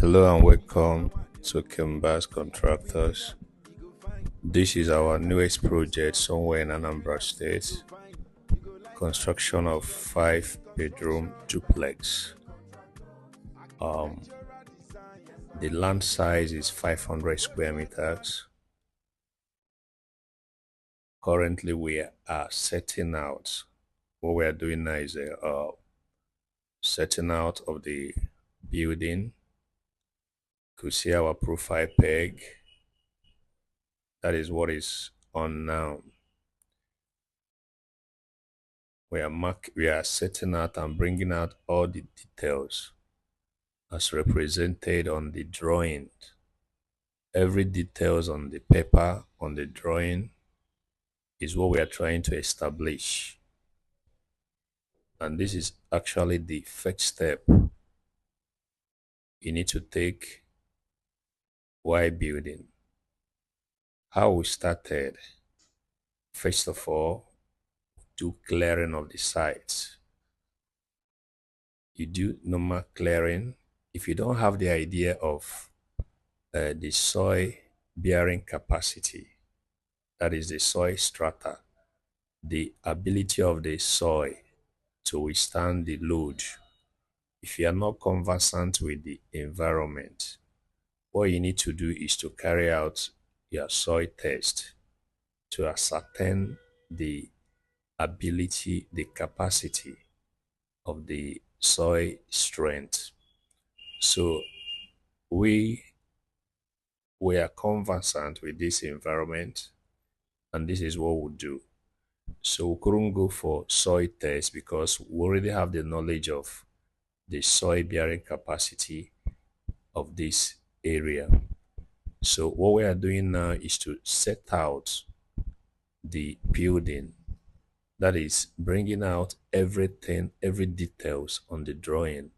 Hello and welcome to Kimbas Contractors. This is our newest project somewhere in Anambra State. Construction of 5-bedroom duplex. The land size is 500 square meters. Currently, we are setting out. What we are doing now is setting out of the building. You could see our profile peg. That is what is on now. We are setting out and bringing out all the details as represented on the drawing. Every details on the paper, on the drawing, is what we are trying to establish. And this is actually the first step you need to take while building. How we started, first of all, do clearing of the sites. You do normal clearing. If you don't have the idea of the soil bearing capacity, that is the soil strata, the ability of the soil to withstand the load. If you are not conversant with the environment, what you need to do is to carry out your soil test to ascertain the ability, the capacity of the soil strength. So we are conversant with this environment, and this is what we do. So we couldn't go for soil test because we already have the knowledge of the soil bearing capacity of this area. So what we are doing now is to set out the building, that is bringing out everything, every details on the drawing,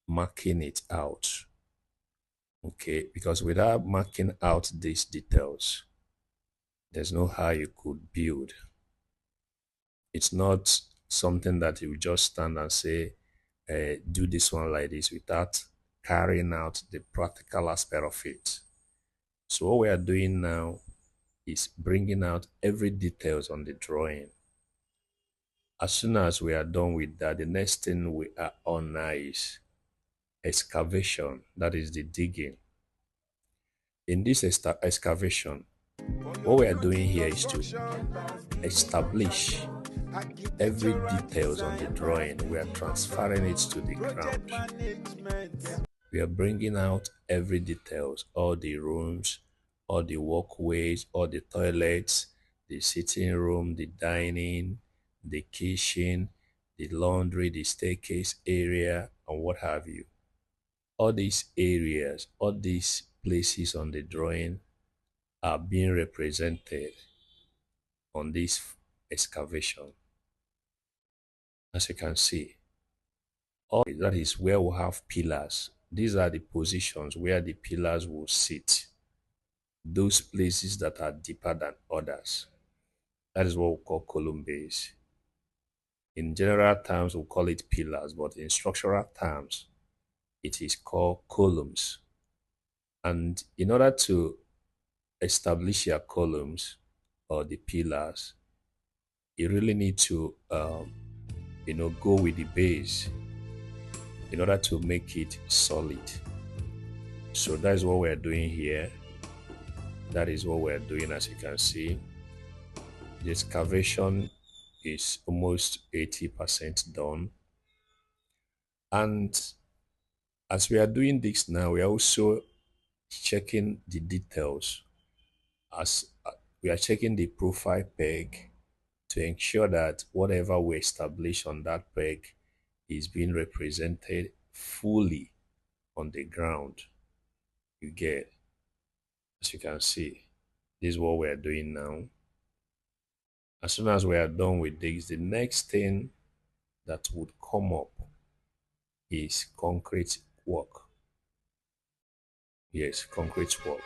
marking it out. Okay, because without marking out these details, there's no how you could build. It's not something that you just stand and say, do this one like this without carrying out the practical aspect of it. So what we are doing now is bringing out every details on the drawing. As soon as we are done with that, the next thing we are on now is excavation, that is the digging. In this excavation, what we are doing here is to establish every details on the drawing. We are transferring it to the ground. We are bringing out every details, all the rooms, all the walkways, all the toilets, the sitting room, the dining, the kitchen, the laundry, the staircase area, and what have you. All these areas, all these places on the drawing are being represented on this excavation. As you can see, all that is where we have pillars. These are the positions where the pillars will sit. Those places that are deeper than others. That is what we call column base. In general terms, we call it pillars, but in structural terms, it is called columns. And in order to establish your columns or the pillars, you really need to, go with the base in order to make it solid. So that is what we're doing here. That is what we're doing, as you can see. The excavation is almost 80% done. And as we are doing this now, we are also checking the details. As we are checking the profile peg to ensure that whatever we establish on that peg is being represented fully on the ground. You get, as you can see, this is what we are doing now. As soon as we are done with this, the next thing that would come up is concrete work. Yes, concrete work.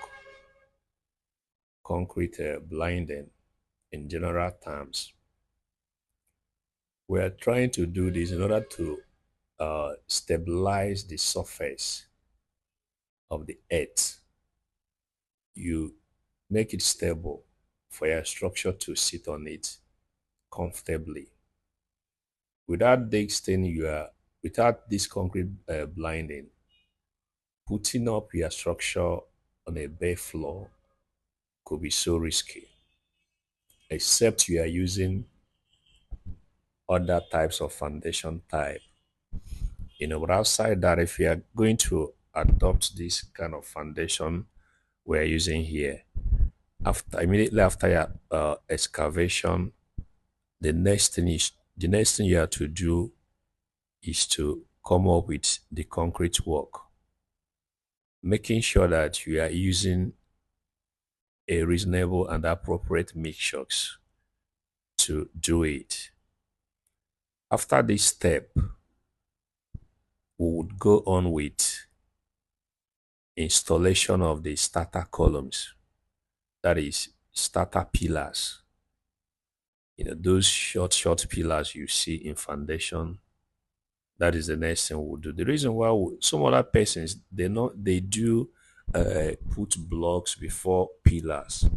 Concrete blinding in general terms. We are trying to do this in order to stabilize the surface of the earth. You make it stable for your structure to sit on it comfortably. Without this thing, without this concrete blinding, putting up your structure on a bare floor could be so risky, except you are using other types of foundation type. But outside that, if you are going to adopt this kind of foundation we're using here, immediately after your excavation, the next thing you have to do is to come up with the concrete work, making sure that you are using a reasonable and appropriate mixtures to do it. After this step, we would go on with installation of the starter columns, that is starter pillars. Those short pillars you see in foundation, that is the next thing we'll do. The reason why some other persons, they do put blocks before pillars,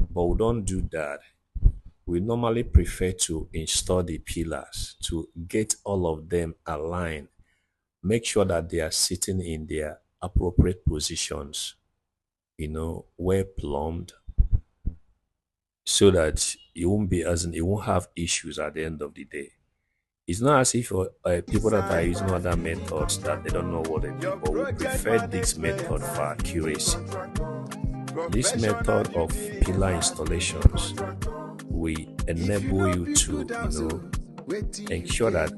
but we don't do that. We normally prefer to install the pillars to get all of them aligned, make sure that they are sitting in their appropriate positions, well plumbed, so that it won't have issues at the end of the day. It's not as if people that are using other methods that they don't know what they do, but we prefer this method for accuracy. This method of pillar installations will enable you to, ensure that